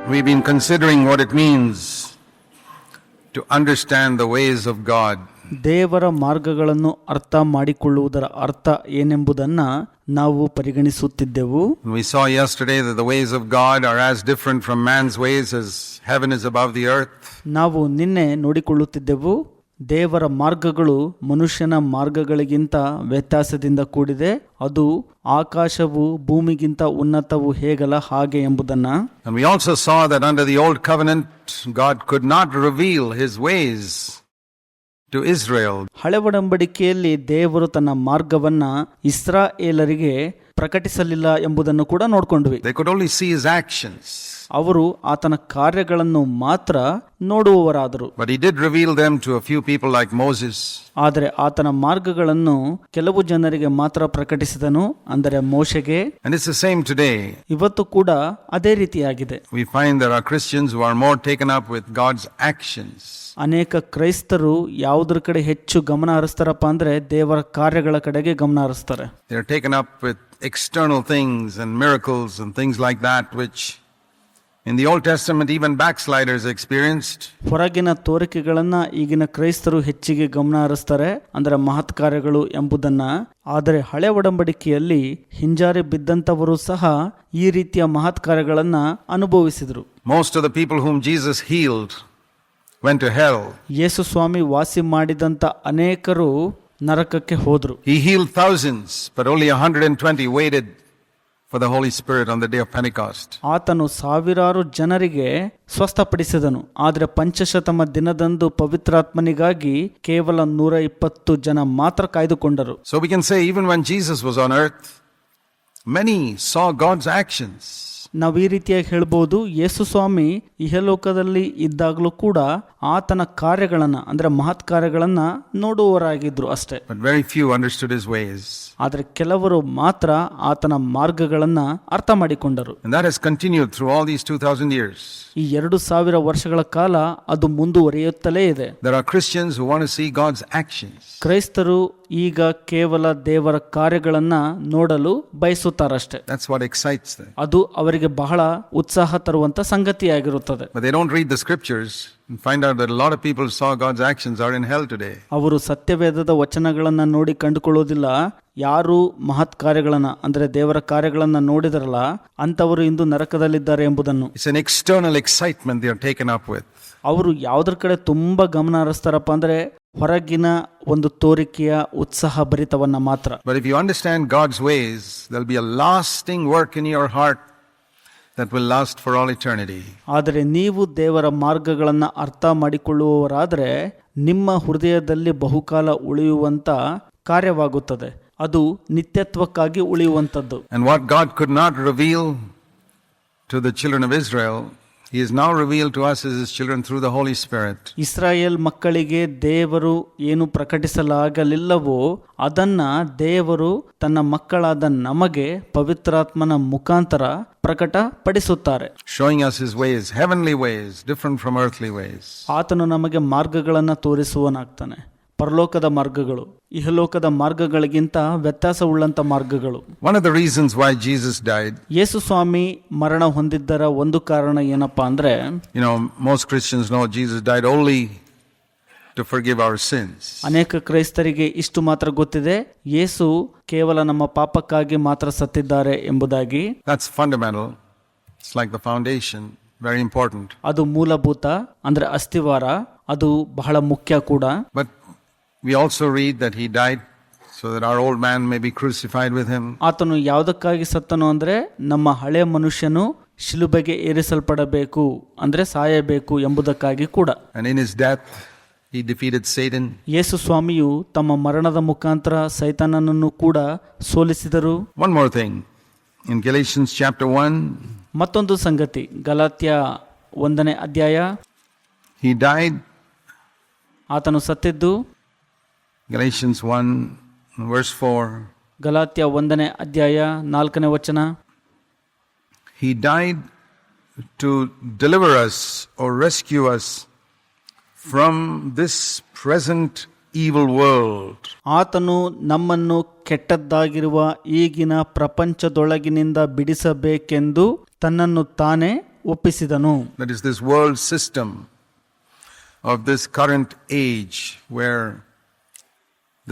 We've been considering what it means to understand the ways of God. ದೇವರ ಮಾರ್ಗಗಳನ್ನು ಅರ್ಥ ಮಾಡಿಕೊಳ್ಳುವುದರ ಅರ್ಥ ಏನೆಂಬುದನ್ನು ನಾವು ಪರಿಗಣಿಸುತ್ತಿದ್ದೆವು. We saw yesterday that the ways of God are as different from man's ways as heaven is above the earth. ನಾವು ನಿನ್ನೆ ನೋಡಿಕೊಳ್ಳುತ್ತಿದ್ದೆವು, ದೇವರ ಮಾರ್ಗಗಳು ಮನುಷ್ಯನ ಮಾರ್ಗಗಳಿಗಿಂತ ವ್ಯತ್ಯಾಸದಿಂದ ಕೂಡಿದೆ, ಅದು ಆಕಾಶವು ಭೂಮಿಗಿಂತ ಉನ್ನತವು ಹೇಗಲ್ಲ ಹಾಗೆ ಎಂಬುದನ್ನ. And we also saw that under the old covenant God could not reveal his ways to Israel. ಹಳೆ ಒಡಂಬಡಿಕೆಯಲ್ಲಿ ದೇವರು ತನ್ನ ಮಾರ್ಗವನ್ನ ಇಸ್ರಾಯೇಲರಿಗೆ ಪ್ರಕಟಿಸಲಿಲ್ಲ ಎಂಬುದನ್ನು ಕೂಡ ನೋಡಿಕೊಂಡ್ವಿ. They could only see his actions. ಅವರು ಆತನ ಕಾರ್ಯಗಳನ್ನು ಮಾತ್ರ ನೋಡುವವರಾದರು. But he did reveal them to a few people like Moses. ಆದರೆ ಆತನ ಮಾರ್ಗಗಳನ್ನು ಕೆಲವು ಜನರಿಗೆ ಮಾತ್ರ ಪ್ರಕಟಿಸಿದನು, ಅಂದರೆ ಮೋಶೆಗೆ. And it's the same today. ಇವತ್ತು ಕೂಡ ಅದೇ ರೀತಿಯಾಗಿದೆ. We find there are Christians who are more taken up with God's actions. ಅನೇಕ ಕ್ರೈಸ್ತರು ಯಾವುದ್ರ ಕಡೆ ಹೆಚ್ಚು ಗಮನ ಹರಿಸ್ತಾರಪ್ಪ ಅಂದ್ರೆ ದೇವರ ಕಾರ್ಯಗಳ ಕಡೆಗೆ ಗಮನ ಹರಿಸ್ತಾರೆ. They are taken up with external things and miracles and things like that, which in the Old Testament even backsliders experienced. ಹೊರಗಿನ ತೋರಿಕೆಗಳನ್ನ ಈಗಿನ ಕ್ರೈಸ್ತರು ಹೆಚ್ಚಿಗೆ ಗಮನ ಹರಿಸ್ತಾರೆ, ಅಂದ್ರೆ ಮಹತ್ ಕಾರ್ಯಗಳು ಎಂಬುದನ್ನ. ಆದರೆ ಹಳೆ ಒಡಂಬಡಿಕೆಯಲ್ಲಿ ಹಿಂಜಾರಿ ಬಿದ್ದಂತವರು ಸಹ ಈ ರೀತಿಯ ಮಹತ್ ಕಾರ್ಯಗಳನ್ನ ಅನುಭವಿಸಿದ್ರು. Most of the people whom Jesus healed went to hell. ಯೇಸು ಸ್ವಾಮಿ ವಾಸಿ ಮಾಡಿದಂತ ಅನೇಕರು ನರಕಕ್ಕೆ ಹೋದ್ರು. He healed thousands, but only 120 waited for the Holy Spirit on the day of Pentecost. ಆತನು ಸಾವಿರಾರು ಜನರಿಗೆ ಸ್ವಸ್ಥಪಡಿಸಿದನು, ಆದರೆ ಪಂಚಶತಮ ದಿನದಂದು ಪವಿತ್ರಾತ್ಮನಿಗಾಗಿ ಕೇವಲ 120 ಜನ ಮಾತ್ರ ಕಾಯ್ದುಕೊಂಡರು. So we can say even when Jesus was on earth, many saw God's actions. ನಾವು ಈ ರೀತಿಯಾಗಿ ಹೇಳ್ಬೋದು, ಯೇಸು ಸ್ವಾಮಿ ಇಹಲೋಕದಲ್ಲಿ ಇದ್ದಾಗಲೂ ಕೂಡ ಆತನ ಕಾರ್ಯಗಳನ್ನ, ಅಂದ್ರೆ ಮಹತ್ ಕಾರ್ಯಗಳನ್ನ ನೋಡುವವರಾಗಿದ್ರು ಅಷ್ಟೇ. But very few understood his ways. ಆದರೆ ಕೆಲವರು ಮಾತ್ರ ಆತನ ಮಾರ್ಗಗಳನ್ನ ಅರ್ಥ ಮಾಡಿಕೊಂಡರು. And that has continued through all these 2000 years. ಈ 2000 ವರ್ಷಗಳ ಕಾಲ ಅದು ಮುಂದುವರಿಯುತ್ತಲೇ ಇದೆ. There are Christians who want to see God's actions. ಕ್ರೈಸ್ತರು ಈಗ ಕೇವಲ ದೇವರ ಕಾರ್ಯಗಳನ್ನ ನೋಡಲು ಬಯಸುತ್ತಾರಷ್ಟೇ. That's what excites them. ಅದು ಅವರಿಗೆ ಬಹಳ ಉತ್ಸಾಹ ತರುವಂತ ಸಂಗತಿಯಾಗಿರುತ್ತದೆ. But they don't read the scriptures and find out that a lot of people saw God's actions are in hell today. ಅವರು ಸತ್ಯವೇದದ ವಚನಗಳನ್ನ ನೋಡಿ ಕಂಡುಕೊಳ್ಳೋದಿಲ್ಲ. ಯಾರು ಮಹತ್ ಕಾರ್ಯಗಳನ್ನ, ಅಂದ್ರೆ ದೇವರ ಕಾರ್ಯಗಳನ್ನ ನೋಡಿದರಲ್ಲ, ಅಂತವರು ಇಂದು ನರಕದಲ್ಲಿದ್ದಾರೆ ಎಂಬುದನ್ನು. It's an external excitement they are taken up with. ಅವರು ಯಾವುದ್ರ ಕಡೆ ತುಂಬಾ ಗಮನ ಹರಿಸ್ತಾರಪ್ಪ ಅಂದ್ರೆ ಹೊರಗಿನ ಒಂದು ತೋರಿಕೆಯ ಉತ್ಸಾಹ ಭರಿತವನ್ನ ಮಾತ್ರ. But if you understand God's ways, there'll be a lasting work in your heart that will last for all eternity. ಆದರೆ ನೀವು ದೇವರ ಮಾರ್ಗಗಳನ್ನ ಅರ್ಥ ಮಾಡಿಕೊಳ್ಳುವವರಾದರೆ ನಿಮ್ಮ ಹೃದಯದಲ್ಲಿ ಬಹುಕಾಲ ಉಳಿಯುವಂತ ಕಾರ್ಯವಾಗುತ್ತದೆ, ಅದು ನಿತ್ಯತ್ವಕ್ಕಾಗಿ ಉಳಿಯುವಂತದ್ದು. And what God could not reveal to the children of Israel, he is now revealed to us as his children through the Holy Spirit. Israel ಮಕ್ಕಳಿಗೆ ದೇವರು ಏನು ಪ್ರಕಟಿಸಲಾಗಲಿಲ್ಲವೋ ಅದನ್ನ ದೇವರು ತನ್ನ ಮಕ್ಕಳಾದ ನಮಗೆ ಪವಿತ್ರಾತ್ಮನ ಮುಖಾಂತರ ಪ್ರಕಟಪಡಿಸುತ್ತಾರೆ. Showing us his ways, heavenly ways, different from earthly ways. ಆತನು ನಮಗೆ ಮಾರ್ಗಗಳನ್ನ ತೋರಿಸುವನಾಗ್ತಾನೆ. ಪರಲೋಕದ ಮಾರ್ಗಗಳು ಇಹಲೋಕದ ಮಾರ್ಗಗಳಿಗಿಂತ ವ್ಯತ್ಯಾಸವುಳ್ಳಂತ ಮಾರ್ಗಗಳು. One of the reasons why Jesus died, ಯೇಸು ಸ್ವಾಮಿ ಮರಣ ಹೊಂದಿದ್ದರ ಒಂದು ಕಾರಣ ಏನಪ್ಪಾ ಅಂದ್ರೆ, most Christians know Jesus died only to forgive our sins. ಅನೇಕ ಕ್ರೈಸ್ತರಿಗೆ ಇಷ್ಟು ಮಾತ್ರ ಗೊತ್ತಿದೆ, ಯೇಸು ಕೇವಲ ನಮ್ಮ ಪಾಪಕ್ಕಾಗಿ ಮಾತ್ರ ಸತ್ತಿದ್ದಾರೆ ಎಂಬುದಾಗಿ. That's fundamental. It's like the foundation, very important. ಅದು ಮೂಲಭೂತ, ಅಂದ್ರೆ ಅಸ್ಥಿವಾರ, ಅದು ಬಹಳ ಮುಖ್ಯ ಕೂಡ. But we also read that he died so that our old man may be crucified with him. ಆತನು ಯಾವುದಕ್ಕಾಗಿ ಸತ್ತನು ಅಂದ್ರೆ ನಮ್ಮ ಹಳೆ ಮನುಷ್ಯನು ಶಿಲುಬೆಗೆ ಏರಿಸಲ್ಪಡಬೇಕು, ಅಂದ್ರೆ ಸಾಯಬೇಕು ಎಂಬುದಕ್ಕಾಗಿ ಕೂಡ. And in his death he defeated Satan. ಯೇಸು ಸ್ವಾಮಿಯು ತಮ್ಮ ಮರಣದ ಮುಖಾಂತರ ಸೈತಾನನನ್ನು ಕೂಡ ಸೋಲಿಸಿದರು. One more thing, in Galatians chapter 1, ಮತ್ತೊಂದು ಸಂಗತಿ, ಗಲಾತ್ಯ 1ನೇ ಅಧ್ಯಾಯ, he died. ಆತನು ಸತ್ತಿದ್ದು Galatians 1 verse 4. ಗಲಾತ್ಯ 1ನೇ ಅಧ್ಯಾಯ 4ನೇ ವಚನ. He died to deliver us or rescue us from this present evil world. ಆತನು ನಮ್ಮನ್ನು ಕೆಟ್ಟದ್ದಾಗಿರುವ ಈಗಿನ ಪ್ರಪಂಚದೊಳಗಿನಿಂದ ಬಿಡಿಸಬೇಕೆಂದು ತನ್ನನ್ನು ತಾನೇ ಒಪ್ಪಿಸಿದನು. That is this world system of this current age where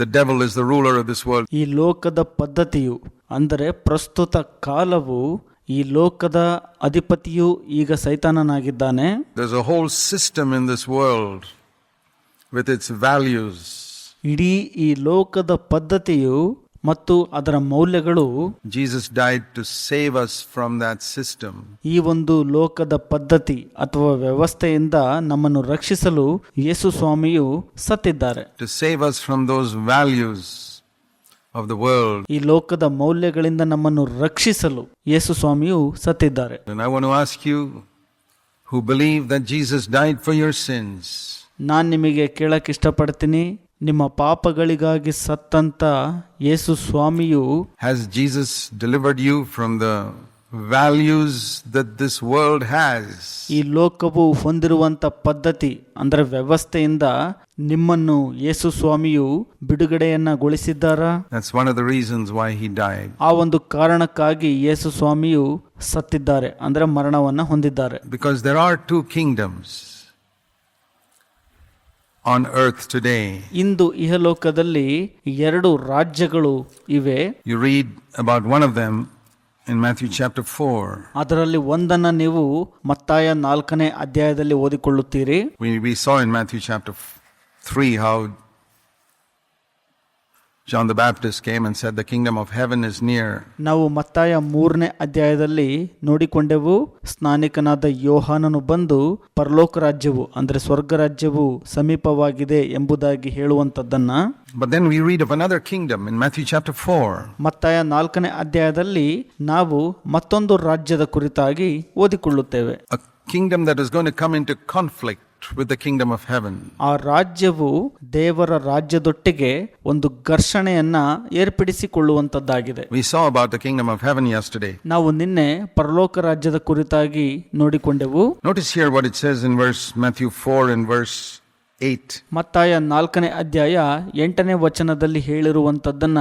the devil is the ruler of this world. ಈ ಲೋಕದ ಪದ್ಧತಿಯು ಅಂದರೆ ಪ್ರಸ್ತುತ ಕಾಲವು ಈ ಲೋಕದ ಅಧಿಪತಿಯು ಈಗ ಸೈತಾನನಾಗಿದ್ದಾನೆ. There's a whole system in this world with its values. ಇಡೀ ಈ ಲೋಕದ ಪದ್ಧತಿಯು ಮತ್ತು ಅದರ ಮೌಲ್ಯಗಳು Jesus died to save us from that system. ಈ ಒಂದು ಲೋಕದ ಪದ್ಧತಿ ಅಥವಾ ವ್ಯವಸ್ಥೆಯಿಂದ ನಮ್ಮನ್ನು ರಕ್ಷಿಸಲು ಯೇಸು ಸ್ವಾಮಿಯು ಸತ್ತಿದ್ದಾರೆ. To save us from those values of the world. ಈ ಲೋಕದ ಮೌಲ್ಯಗಳಿಂದ ನಮ್ಮನ್ನು ರಕ್ಷಿಸಲು ಯೇಸು ಸ್ವಾಮಿಯು ಸತ್ತಿದ್ದಾರೆ. And I want to ask you who believe that Jesus died for your sins. ನಾನು ನಿಮಗೆ ಕೇಳಕ್ಕೆ ಇಷ್ಟಪಡ್ತೀನಿ, ನಿಮ್ಮ ಪಾಪಗಳಿಗಾಗಿ ಸತ್ತಂತ ಯೇಸು ಸ್ವಾಮಿಯು Has Jesus delivered you from the values that this world has? ಈ ಲೋಕವು ಹೊಂದಿರುವಂತ ಪದ್ಧತಿ ಅಂದ್ರೆ ವ್ಯವಸ್ಥೆಯಿಂದ ನಿಮ್ಮನ್ನು ಯೇಸು ಸ್ವಾಮಿಯು ಬಿಡುಗಡೆಯನ್ನಗೊಳಿಸಿದ್ದಾರಾ? That's one of the reasons why he died. ಆ ಒಂದು ಕಾರಣಕ್ಕಾಗಿ ಯೇಸು ಸ್ವಾಮಿಯು ಸತ್ತಿದ್ದಾರೆ ಅಂದ್ರೆ ಮರಣವನ್ನ ಹೊಂದಿದ್ದಾರೆ. Because there are two kingdoms on earth today. ಇಂದು ಇಹಲೋಕದಲ್ಲಿ ಎರಡು ರಾಜ್ಯಗಳು ಇವೆ. You read about one of them in Matthew chapter 4. ಅದರಲ್ಲಿ ಒಂದನ್ನ ನೀವು ಮತ್ತಾಯ 4ನೇ ಅಧ್ಯಾಯದಲ್ಲಿ ಓದಿಕೊಳ್ಳುತ್ತೀರಿ. We saw in Matthew chapter 3 how John the Baptist came and said the kingdom of heaven is near. ನಾವು ಮತ್ತಾಯ 3ನೇ ಅಧ್ಯಾಯದಲ್ಲಿ ನೋಡಿಕೊಂಡೆವು, ಸ್ನಾನಿಕನಾದ ಯೋಹಾನನು ಬಂದು ಪರಲೋಕ ರಾಜ್ಯವು ಅಂದ್ರೆ ಸ್ವರ್ಗ ರಾಜ್ಯವು ಸಮೀಪವಾಗಿದೆ ಎಂಬುದಾಗಿ ಹೇಳುವಂತದ್ದನ್ನ. But then we read of another kingdom in Matthew chapter 4. ಮತ್ತಾಯ 4ನೇ ಅಧ್ಯಾಯದಲ್ಲಿ ನಾವು ಮತ್ತೊಂದು ರಾಜ್ಯದ ಕುರಿತಾಗಿ ಓದಿಕೊಳ್ಳುತ್ತೇವೆ. A kingdom that is going to come into conflict with the kingdom of heaven. ಆ ರಾಜ್ಯವು ದೇವರ ರಾಜ್ಯದೊಟ್ಟಿಗೆ ಒಂದು ಘರ್ಷಣೆಯನ್ನ ಏರ್ಪಡಿಸಿಕೊಳ್ಳುವಂತದ್ದಾಗಿದೆ. We saw about the kingdom of heaven yesterday. ನಾವು ನಿನ್ನೆ ಪರಲೋಕ ರಾಜ್ಯದ ಕುರಿತಾಗಿ ನೋಡಿಕೊಂಡೆವು. Notice here what it says in Matthew 4 and verse 8. ಮತ್ತಾಯ 4ನೇ ಅಧ್ಯಾಯ 8ನೇ ವಚನದಲ್ಲಿ ಹೇಳಿರುವಂತದ್ದನ್ನ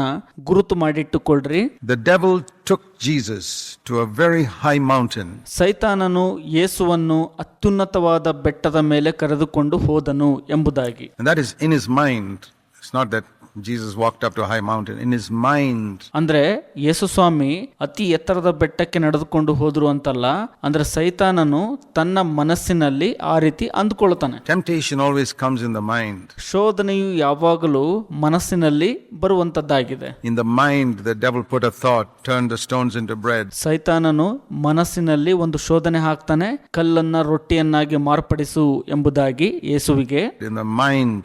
ಗುರುತು ಮಾಡಿಟ್ಟುಕೊಳ್ಳ್ರಿ. The devil took Jesus to a very high mountain. ಸೈತಾನನು ಯೇಸುವನ್ನು ಅತ್ಯುನ್ನತವಾದ ಬೆಟ್ಟದ ಮೇಲೆ ಕರೆದುಕೊಂಡು ಹೋದನು ಎಂಬುದಾಗಿ. And that is in his mind. It's not that Jesus walked up to a high mountain. In his mind. ಅಂದ್ರೆ ಯೇಸು ಸ್ವಾಮಿ ಅತಿ ಎತ್ತರದ ಬೆಟ್ಟಕ್ಕೆ ನಡೆದುಕೊಂಡು ಹೋದ್ರು ಅಂತಲ್ಲ, ಅಂದ್ರೆ ಸೈತಾನನು ತನ್ನ ಮನಸ್ಸಿನಲ್ಲಿ ಆ ರೀತಿ ಅಂದುಕೊಳ್ತಾನೆ. Temptation always comes in the mind. ಶೋಧನೆಯು ಯಾವಾಗಲೂ ಮನಸ್ಸಿನಲ್ಲಿ ಬರುವಂತದ್ದಾಗಿದೆ. In the mind the devil put a thought, turn the stones into bread. ಸೈತಾನನು ಮನಸ್ಸಿನಲ್ಲಿ ಒಂದು ಶೋಧನೆ ಹಾಕ್ತಾನೆ, ಕಲ್ಲನ್ನ ರೊಟ್ಟಿಯನ್ನಾಗಿ ಮಾರ್ಪಡಿಸು ಎಂಬುದಾಗಿ ಯೇಸುವಿಗೆ. In the mind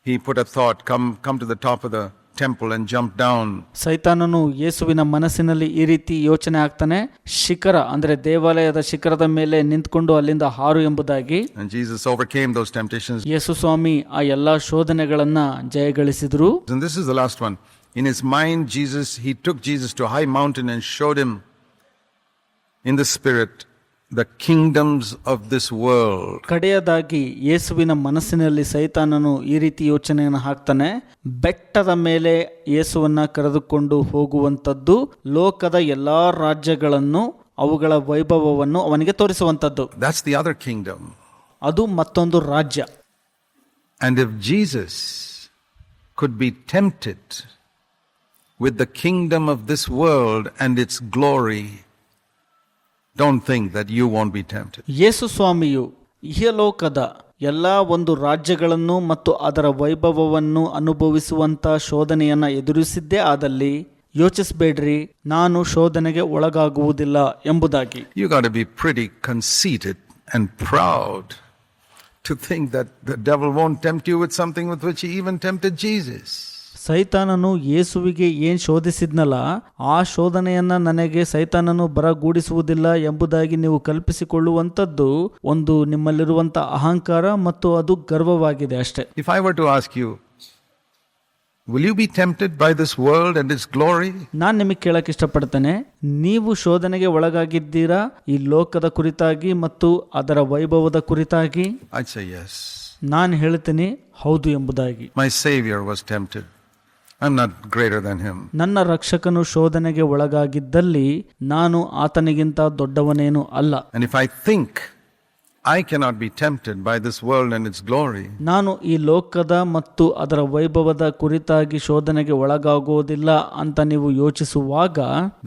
he put a thought, come to the top of the temple and jump down. ಸೈತಾನನು ಯೇಸುವಿನ ಮನಸ್ಸಿನಲ್ಲಿ ಈ ರೀತಿ ಯೋಚನೆ ಆಗ್ತಾನೆ, ಶಿಖರ ಅಂದ್ರೆ ದೇವಾಲಯದ ಶಿಖರದ ಮೇಲೆ ನಿಂತ್ಕೊಂಡು ಅಲ್ಲಿಂದ ಹಾರು ಎಂಬುದಾಗಿ. And Jesus overcame those temptations. ಯೇಸು ಸ್ವಾಮಿ ಆ ಎಲ್ಲಾ ಶೋಧನೆಗಳನ್ನ ಜಯಗಳಿಸಿದ್ರು. And this is the last one. In his mind he took Jesus to a high mountain and showed him in the spirit the kingdoms of this world. ಕಡೆಯದಾಗಿ ಯೇಸುವಿನ ಮನಸ್ಸಿನಲ್ಲಿ ಸೈತಾನನು ಈ ರೀತಿ ಯೋಚನೆಯನ್ನು ಹಾಕ್ತಾನೆ, ಬೆಟ್ಟದ ಮೇಲೆ ಯೇಸುವನ್ನ ಕರೆದುಕೊಂಡು ಹೋಗುವಂತದ್ದು ಲೋಕದ ಎಲ್ಲಾ ರಾಜ್ಯಗಳನ್ನು ಅವುಗಳ ವೈಭವವನ್ನು ಅವನಿಗೆ ತೋರಿಸುವಂತದ್ದು. That's the other kingdom. ಅದು ಮತ್ತೊಂದು ರಾಜ್ಯ. And if Jesus could be tempted with the kingdom of this world and its glory, don't think that you won't be tempted. ಯೇಸು ಸ್ವಾಮಿಯು ಇಹಲೋಕದ ಎಲ್ಲಾ ಒಂದು ರಾಜ್ಯಗಳನ್ನು ಮತ್ತು ಅದರ ವೈಭವವನ್ನು ಅನುಭವಿಸುವಂತ ಶೋಧನೆಯನ್ನ ಎದುರಿಸಿದ್ದೇ ಆದಲ್ಲಿ ಯೋಚಿಸಬೇಡ್ರಿ, ನಾನು ಶೋಧನೆಗೆ ಒಳಗಾಗುವುದಿಲ್ಲ ಎಂಬುದಾಗಿ. You got to be pretty conceited and proud to think that the devil won't tempt you with something with which he even tempted Jesus. ಸೈತಾನನು ಯೇಸುವಿಗೆ ಏನ್ ಶೋಧಿಸಿದ್ನಲ್ಲ, ಆ ಶೋಧನೆಯನ್ನ ನನಗೆ ಸೈತಾನನು ಬರಗೂಡಿಸುವುದಿಲ್ಲ ಎಂಬುದಾಗಿ ನೀವು ಕಲ್ಪಿಸಿಕೊಳ್ಳುವಂತದ್ದು ಒಂದು ನಿಮ್ಮಲ್ಲಿರುವಂತ ಅಹಂಕಾರ ಮತ್ತು ಅದು ಗರ್ವವಾಗಿದೆ ಅಷ್ಟೇ. If I were to ask you, will you be tempted by this world and its glory? ನಾನು ನಿಮಗೆ ಕೇಳಕ್ ಇಷ್ಟಪಡ್ತೇನೆ, ನೀವು ಶೋಧನೆಗೆ ಒಳಗಾಗಿದ್ದೀರಾ ಈ ಲೋಕದ ಕುರಿತಾಗಿ ಮತ್ತು ಅದರ ವೈಭವದ ಕುರಿತಾಗಿ? I'd say yes. ನಾನು ಹೇಳ್ತೀನಿ ಹೌದು ಎಂಬುದಾಗಿ. My Savior was tempted I'm not greater than him. ನನ್ನ ರಕ್ಷಕನು ಶೋಧನೆಗೆ ಒಳಗಾಗಿದ್ದಲ್ಲಿ ನಾನು ಆತನಿಗಿಂತ ದೊಡ್ಡವನೇನು ಅಲ್ಲ. And if I think I cannot be tempted by this world and its glory, ನಾನು ಈ ಲೋಕದ ಮತ್ತು ಅದರ ವೈಭವದ ಕುರಿತಾಗಿ ಶೋಧನೆಗೆ ಒಳಗಾಗುವುದಿಲ್ಲ ಅಂತ ನೀವು ಯೋಚಿಸುವಾಗ,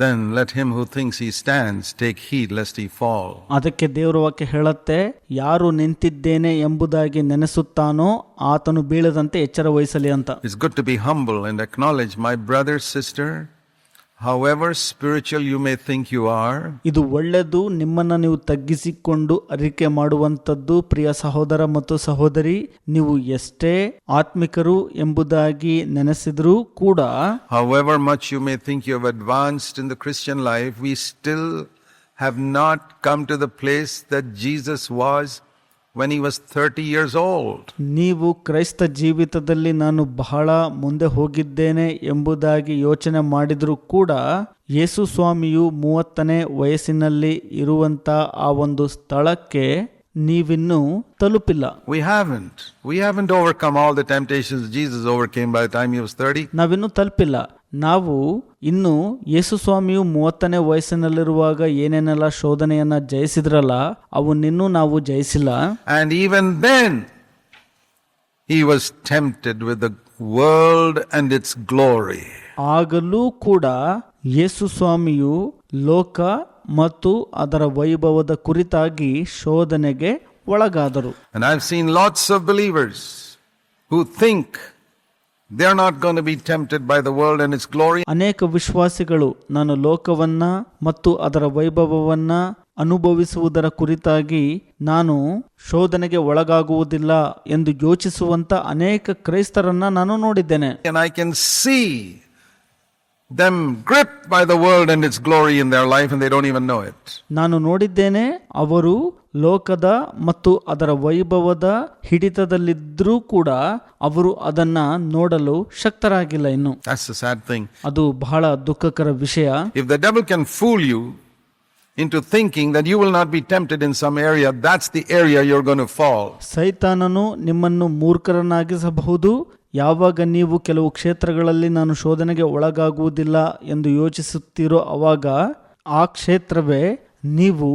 then let him who thinks he stands take heed lest he fall. ಅದಕ್ಕೆ ದೇವರ ವಾಕ್ಯ ಹೇಳುತ್ತೆ, ಯಾರು ನಿಂತಿದ್ದೇನೆ ಎಂಬುದಾಗಿ ನೆನೆಸುತ್ತಾನೋ ಆತನು ಬೀಳದಂತೆ ಎಚ್ಚರ ವಹಿಸಲಿ ಅಂತ. It's good to be humble and acknowledge, my brother, sister, however spiritual you may think you are, ಇದು ಒಳ್ಳೆಯದು, ನಿಮ್ಮನ್ನು ನೀವು ತಗ್ಗಿಸಿಕೊಂಡು ಅರಿಕೆ ಮಾಡುವಂಥದ್ದು. ಪ್ರಿಯ ಸಹೋದರ ಮತ್ತು ಸಹೋದರಿ, ನೀವು ಎಷ್ಟೇ ಆತ್ಮಿಕರು ಎಂಬುದಾಗಿ ನೆನೆಸಿದರೂ ಕೂಡ, however much you may think you have advanced in the Christian life, we still have not come to the place that Jesus was when he was 30 years old. ನೀವು ಕ್ರೈಸ್ತ ಜೀವಿತದಲ್ಲಿ ನಾನು ಬಹಳ ಮುಂದೆ ಹೋಗಿದ್ದೇನೆ ಎಂಬುದಾಗಿ ಯೋಚನೆ ಮಾಡಿದರೂ ಕೂಡ, ಯೇಸು ಸ್ವಾಮಿಯು 30ನೇ ವಯಸ್ಸಿನಲ್ಲಿ ಇರುವಂತ ಆ ಒಂದು ಸ್ಥಳಕ್ಕೆ ನೀವಿನ್ನೂ ತಲುಪಿಲ್ಲ. We haven't overcome all the temptations Jesus overcame by the time he was 30. ನಾವಿನ್ನೂ ತಲುಪಿಲ್ಲ. ನಾವು ಇನ್ನು ಯೇಸು ಸ್ವಾಮಿಯು 30ನೇ ವಯಸ್ಸಿನಲ್ಲಿರುವಾಗ ಏನೇನೆಲ್ಲ ಶೋಧನೆಯನ್ನ ಜಯಿಸಿದ್ರಲ್ಲ, ಅವನ್ನಿನ್ನೂ ನಾವು ಜಯಿಸಿಲ್ಲ. And even then he was tempted with the world and its glory. ಆಗಲೂ ಕೂಡ ಯೇಸು ಸ್ವಾಮಿಯು ಲೋಕ ಮತ್ತು ಅದರ ವೈಭವದ ಕುರಿತಾಗಿ ಶೋಧನೆಗೆ ಒಳಗಾದರು. And I've seen lots of believers who think they are not going to be tempted by the world and its glory. ಅನೇಕ ವಿಶ್ವಾಸಿಗಳು ನಾನು ಲೋಕವನ್ನ ಮತ್ತು ಅದರ ವೈಭವವನ್ನ ಅನುಭವಿಸುವುದರ ಕುರಿತಾಗಿ ನಾನು ಶೋಧನೆಗೆ ಒಳಗಾಗುವುದಿಲ್ಲ ಎಂದು ಯೋಚಿಸುವಂತ ಅನೇಕ ಕ್ರೈಸ್ತರನ್ನ ನಾನು ನೋಡಿದ್ದೇನೆ. And I can see them gripped by the world and its glory in their life and they don't even know it. ನಾನು ನೋಡಿದ್ದೇನೆ, ಅವರು ಲೋಕದ ಮತ್ತು ಅದರ ವೈಭವದ ಹಿಡಿತದಲ್ಲಿದ್ದರೂ ಕೂಡ ಅವರು ಅದನ್ನ ನೋಡಲು ಶಕ್ತರಾಗಿಲ್ಲ ಇನ್ನು. That's the sad thing. ಅದು ಬಹಳ ದುಃಖಕರ ವಿಷಯ. If the devil can fool you into thinking that you will not be tempted in some area, that's the area you're going to fall. ಸೈತಾನನು ನಿಮ್ಮನ್ನು ಮೂರ್ಖರನ್ನಾಗಿಸಬಹುದು. ಯಾವಾಗ ನೀವು ಕೆಲವು ಕ್ಷೇತ್ರಗಳಲ್ಲಿ ನಾನು ಶೋಧನೆಗೆ ಒಳಗಾಗುವುದಿಲ್ಲ ಎಂದು ಯೋಚಿಸುತ್ತೀರೋ ಅವಾಗ ಆ ಕ್ಷೇತ್ರವೇ ನೀವು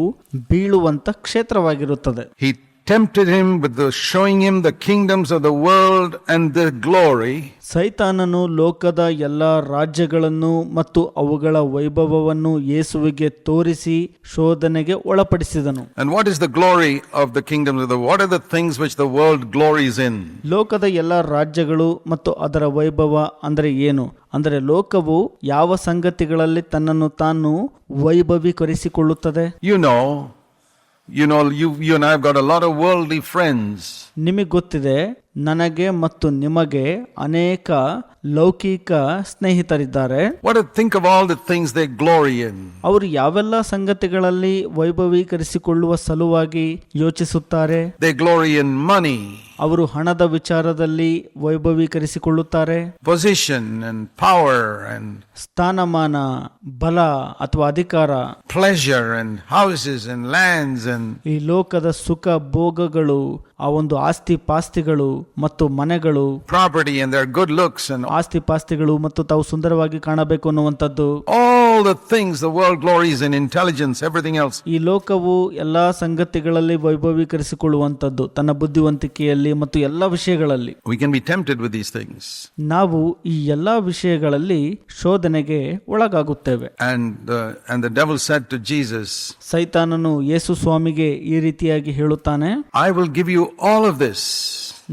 ಬೀಳುವಂತ ಕ್ಷೇತ್ರವಾಗಿರುತ್ತದೆ. He tempted him with showing him the kingdoms of the world and their glory. ಸೈತಾನನು ಲೋಕದ ಎಲ್ಲ ರಾಜ್ಯಗಳನ್ನು ಮತ್ತು ಅವುಗಳ ವೈಭವವನ್ನು ಯೇಸುವಿಗೆ ತೋರಿಸಿ ಶೋಧನೆಗೆ ಒಳಪಡಿಸಿದನು. And what is the glory of the kingdoms of the world? What are the things which the world glories in? ಲೋಕದ ಎಲ್ಲ ರಾಜ್ಯಗಳು ಮತ್ತು ಅದರ ವೈಭವ ಅಂದರೆ ಏನು? ಅಂದರೆ ಲೋಕವು ಯಾವ ಸಂಗತಿಗಳಲ್ಲಿ ತನ್ನನ್ನು ತಾನು ವೈಭವೀಕರಿಸಿಕೊಳ್ಳುತ್ತದೆ? You know, you and I have got a lot of worldly friends. ನಿಮಗೆ ಗೊತ್ತಿದೆ, ನನಗೆ ಮತ್ತು ನಿಮಗೆ ಅನೇಕ ಲೌಕಿಕ ಸ್ನೇಹಿತರಿದ್ದಾರೆ. Think of all the things they glory in. ಅವರು ಯಾವೆಲ್ಲ ಸಂಗತಿಗಳಲ್ಲಿ ವೈಭವೀಕರಿಸಿಕೊಳ್ಳುವ ಸಲುವಾಗಿ ಯೋಚಿಸುತ್ತಾರೆ? They glory in money. ಅವರು ಹಣದ ವಿಚಾರದಲ್ಲಿ ವೈಭವೀಕರಿಸಿಕೊಳ್ಳುತ್ತಾರೆ. Position and power and ಸ್ಥಾನಮಾನ, ಬಲ ಅಥವಾ ಅಧಿಕಾರ, pleasure and houses and lands and ಈ ಲೋಕದ ಸುಖ ಭೋಗಗಳು, ಆ ಒಂದು ಆಸ್ತಿ ಪಾಸ್ತಿಗಳು ಮತ್ತು ಮನೆಗಳು, property and their good looks and ಆಸ್ತಿ ಪಾಸ್ತಿಗಳು ಮತ್ತು ತಾವು ಸುಂದರವಾಗಿ ಕಾಣಬೇಕು ಅನ್ನುವಂಥದ್ದು. all the things the world glories in, intelligence, everything else. ಈ ಲೋಕವು ಎಲ್ಲಾ ಸಂಗತಿಗಳಲ್ಲಿ ವೈಭವೀಕರಿಸಿಕೊಳ್ಳುವಂಥದ್ದು, ತನ್ನ ಬುದ್ಧಿವಂತಿಕೆಯಲ್ಲಿ ಮತ್ತು ಎಲ್ಲ ವಿಷಯಗಳಲ್ಲಿ. We can be tempted with these things. ನಾವು ಈ ಎಲ್ಲಾ ವಿಷಯಗಳಲ್ಲಿ ಶೋಧನೆಗೆ ಒಳಗಾಗುತ್ತೇವೆ. And the devil said to Jesus, ಸೈತಾನನು ಯೇಸು ಸ್ವಾಮಿಗೆ ಈ ರೀತಿಯಾಗಿ ಹೇಳುತ್ತಾನೆ, I will give you all of this.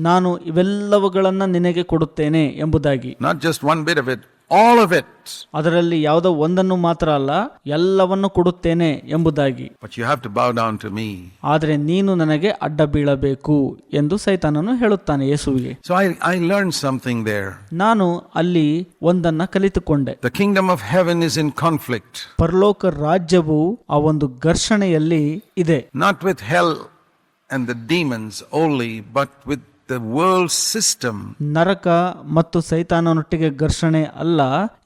ನಾನು ಇವೆಲ್ಲವುಗಳನ್ನ ನಿನಗೆ ಕೊಡುತ್ತೇನೆ ಎಂಬುದಾಗಿ. Not just one bit of it, all of it. ಅದರಲ್ಲಿ ಯಾವುದೋ ಒಂದನ್ನು ಮಾತ್ರ ಅಲ್ಲ, ಎಲ್ಲವನ್ನು ಕೊಡುತ್ತೇನೆ ಎಂಬುದಾಗಿ. But you have to bow down to me. ಆದರೆ ನೀನು ನನಗೆ ಅಡ್ಡ ಬೀಳಬೇಕು ಎಂದು ಸೈತಾನನು ಹೇಳುತ್ತಾನೆ ಯೇಸುವಿಗೆ. So I learned something there. ನಾನು ಅಲ್ಲಿ ಒಂದನ್ನ ಕಲಿತುಕೊಂಡೆ. The kingdom of heaven is in conflict. ಪರಲೋಕ ರಾಜ್ಯವು ಆ ಒಂದು ಘರ್ಷಣೆಯಲ್ಲಿ ಇದೆ. Not with hell and the demons only, but with the world system. ನರಕ ಮತ್ತು ಸೈತಾನನೊಟ್ಟಿಗೆ ಘರ್ಷಣೆ ಅಲ್ಲ,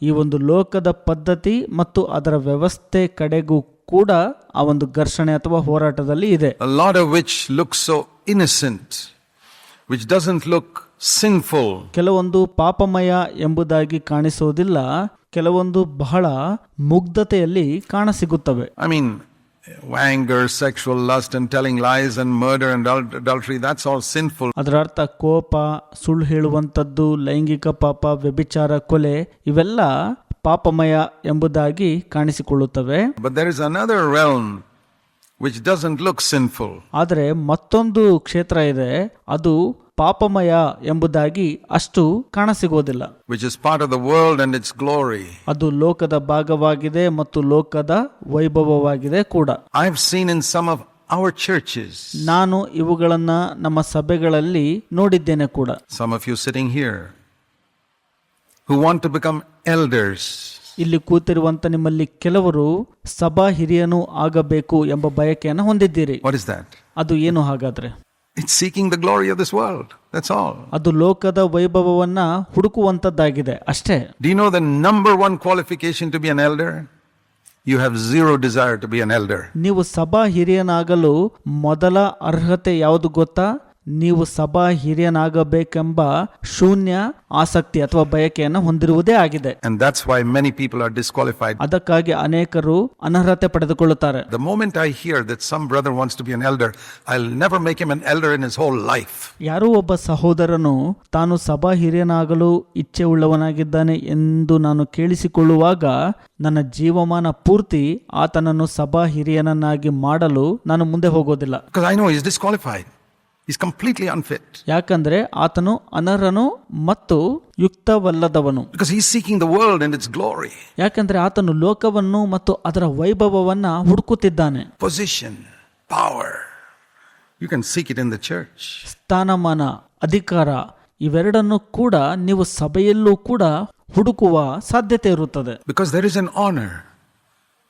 ಈ ಒಂದು ಲೋಕದ ಪದ್ಧತಿ ಮತ್ತು ಅದರ ವ್ಯವಸ್ಥೆ ಕಡೆಗೂ ಕೂಡ ಆ ಒಂದು ಘರ್ಷಣೆ ಅಥವಾ ಹೋರಾಟದಲ್ಲಿ ಇದೆ. A lot of which looks so innocent which doesn't look sinful. ಕೆಲವೊಂದು ಪಾಪಮಯ ಎಂಬುದಾಗಿ ಕಾಣಿಸೋದಿಲ್ಲ, ಕೆಲವೊಂದು ಬಹಳ ಮುಗ್ಧತೆಯಲ್ಲಿ ಕಾಣಸಿಗುತ್ತವೆ. I mean, anger, sexual lust, and telling lies, and murder and adultery, that's all sinful. ಅದರ ಅರ್ಥ ಕೋಪ, ಸುಳ್ಳು ಹೇಳುವಂಥದ್ದು, ಲೈಂಗಿಕ ಪಾಪ, ವ್ಯಭಿಚಾರ, ಕೊಲೆ ಇವೆಲ್ಲ ಪಾಪಮಯ ಎಂಬುದಾಗಿ ಕಾಣಿಸಿಕೊಳ್ಳುತ್ತವೆ. But there is another realm which doesn't look sinful. ಆದರೆ ಮತ್ತೊಂದು ಕ್ಷೇತ್ರ ಇದೆ, ಅದು ಪಾಪಮಯ ಎಂಬುದಾಗಿ ಅಷ್ಟು ಕಾಣಸಿಗೋದಿಲ್ಲ. Which is part of the world and its glory. ಅದು ಲೋಕದ ಭಾಗವಾಗಿದೆ ಮತ್ತು ಲೋಕದ ವೈಭವವಾಗಿದೆ ಕೂಡ. I've seen in some of our churches. ನಾನು ಇವುಗಳನ್ನ ನಮ್ಮ ಸಭೆಗಳಲ್ಲಿ ನೋಡಿದ್ದೇನೆ ಕೂಡ. Some of you sitting here who want to become elders. ಇಲ್ಲಿ ಕೂತಿರುವಂತ ನಿಮ್ಮಲ್ಲಿ ಕೆಲವರು ಸಭಾ ಹಿರಿಯನು ಆಗಬೇಕು ಎಂಬ ಬಯಕೆಯನ್ನು ಹೊಂದಿದ್ದೀರಿ. What is that? ಅದು ಏನು ಹಾಗಾದ್ರೆ? It's seeking the glory of this world. That's all. ಅದು ಲೋಕದ ವೈಭವವನ್ನ ಹುಡುಕುವಂತದ್ದಾಗಿದೆ ಅಷ್ಟೇ. Do you know the number one qualification to be an elder? You have zero desire to be an elder. ನೀವು ಸಭಾ ಹಿರಿಯನಾಗಲು ಮೊದಲ ಅರ್ಹತೆ ಯಾವುದು ಗೊತ್ತಾ? ನೀವು ಸಭಾ ಹಿರಿಯನಾಗಬೇಕೆಂಬ ಶೂನ್ಯ ಆಸಕ್ತಿ ಅಥವಾ ಬಯಕೆಯನ್ನು ಹೊಂದಿರುವುದೇ ಆಗಿದೆ. And that's why many people are disqualified. ಅದಕ್ಕಾಗಿ ಅನೇಕರು ಅನರ್ಹತೆ ಪಡೆದುಕೊಳ್ಳುತ್ತಾರೆ. The moment I hear that some brother wants to be an elder, I'll never make him an elder in his whole life. ಯಾರೋ ಒಬ್ಬ ಸಹೋದರನು ತಾನು ಸಭಾ ಹಿರಿಯನಾಗಲು ಇಚ್ಛೆ ಉಳ್ಳವನಾಗಿದ್ದಾನೆ ಎಂದು ನಾನು ಕೇಳಿಸಿಕೊಳ್ಳುವಾಗ ನನ್ನ ಜೀವಮಾನ ಪೂರ್ತಿ ಆತನನ್ನು ಸಭಾ ಹಿರಿಯನನ್ನಾಗಿ ಮಾಡಲು ನಾನು ಮುಂದೆ ಹೋಗೋದಿಲ್ಲ. Because I know he's disqualified. He's completely unfit. ಯಾಕಂದ್ರೆ ಆತನು ಅನರ್ಹನು ಮತ್ತು ಯುಕ್ತವಲ್ಲದವನು. Because he's seeking the world and its glory. ಯಾಕಂದ್ರೆ ಆತನು ಲೋಕವನ್ನು ಮತ್ತು ಅದರ ವೈಭವವನ್ನ ಹುಡುಕುತ್ತಿದ್ದಾನೆ. Position, power. You can seek it in the church. ಸ್ಥಾನಮಾನ, ಅಧಿಕಾರ ಇವೆರಡನ್ನು ಕೂಡ ನೀವು ಸಭೆಯಲ್ಲೂ ಕೂಡ ಹುಡುಕುವ ಸಾಧ್ಯತೆ ಇರುತ್ತದೆ. Because there is an honor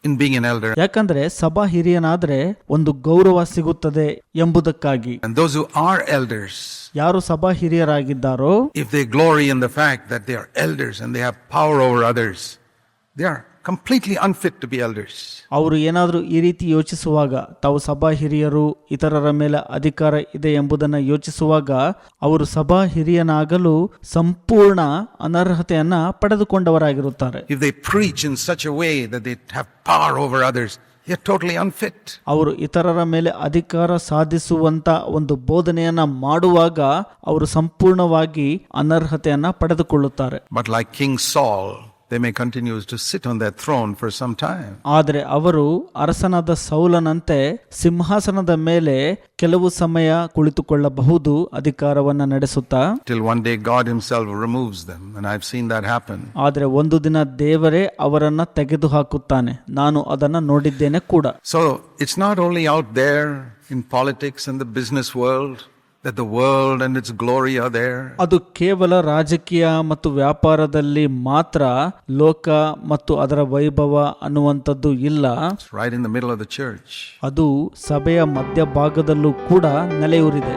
in being an elder. ಯಾಕಂದ್ರೆ ಸಭಾ ಹಿರಿಯನಾದ್ರೆ ಒಂದು ಗೌರವ ಸಿಗುತ್ತದೆ ಎಂಬುದಕ್ಕಾಗಿ. And those who are elders, ಯಾರು ಸಭಾ ಹಿರಿಯರಾಗಿದ್ದಾರೋ, if they glory in the fact that they are elders and they have power over others, they are completely unfit to be elders. ಅವರು ಏನಾದರೂ ಈ ರೀತಿ ಯೋಚಿಸುವಾಗ, ತಾವು ಸಭಾ ಹಿರಿಯರು, ಇತರರ ಮೇಲೆ ಅಧಿಕಾರ ಇದೆ ಎಂಬುದನ್ನು ಯೋಚಿಸುವಾಗ ಅವರು ಸಭಾ ಹಿರಿಯನಾಗಲು ಸಂಪೂರ್ಣ ಅನರ್ಹತೆಯನ್ನ ಪಡೆದುಕೊಂಡವರಾಗಿರುತ್ತಾರೆ. If they preach in such a way that they have power over others, they are totally unfit. ಅವರು ಇತರರ ಮೇಲೆ ಅಧಿಕಾರ ಸಾಧಿಸುವಂತ ಒಂದು ಬೋಧನೆಯನ್ನ ಮಾಡುವಾಗ ಅವರು ಸಂಪೂರ್ಣವಾಗಿ ಅನರ್ಹತೆಯನ್ನ ಪಡೆದುಕೊಳ್ಳುತ್ತಾರೆ. But like King Saul, they may continue to sit on their throne for some time. ಆದರೆ ಅವರು ಅರಸನಾದ ಸೌಲನಂತೆ ಸಿಂಹಾಸನದ ಮೇಲೆ ಕೆಲವು ಸಮಯ ಕುಳಿತುಕೊಳ್ಳಬಹುದು, ಅಧಿಕಾರವನ್ನ ನಡೆಸುತ್ತಾ. Till one day God himself removes them, and I've seen that happen. ಆದರೆ ಒಂದು ದಿನ ದೇವರೇ ಅವರನ್ನ ತೆಗೆದು ಹಾಕುತ್ತಾನೆ, ನಾನು ಅದನ್ನ ನೋಡಿದ್ದೇನೆ ಕೂಡ. So it's not only out there in politics and the business world that the world and its glory are there. ಅದು ಕೇವಲ ರಾಜಕೀಯ ಮತ್ತು ವ್ಯಾಪಾರದಲ್ಲಿ ಮಾತ್ರ ಲೋಕ ಮತ್ತು ಅದರ ವೈಭವ ಅನ್ನುವಂಥದ್ದು ಇಲ್ಲ. It's right in the middle of the church. ಅದು ಸಭೆಯ ಮಧ್ಯಭಾಗದಲ್ಲೂ ಕೂಡ ನೆಲೆಯೂರಿದೆ.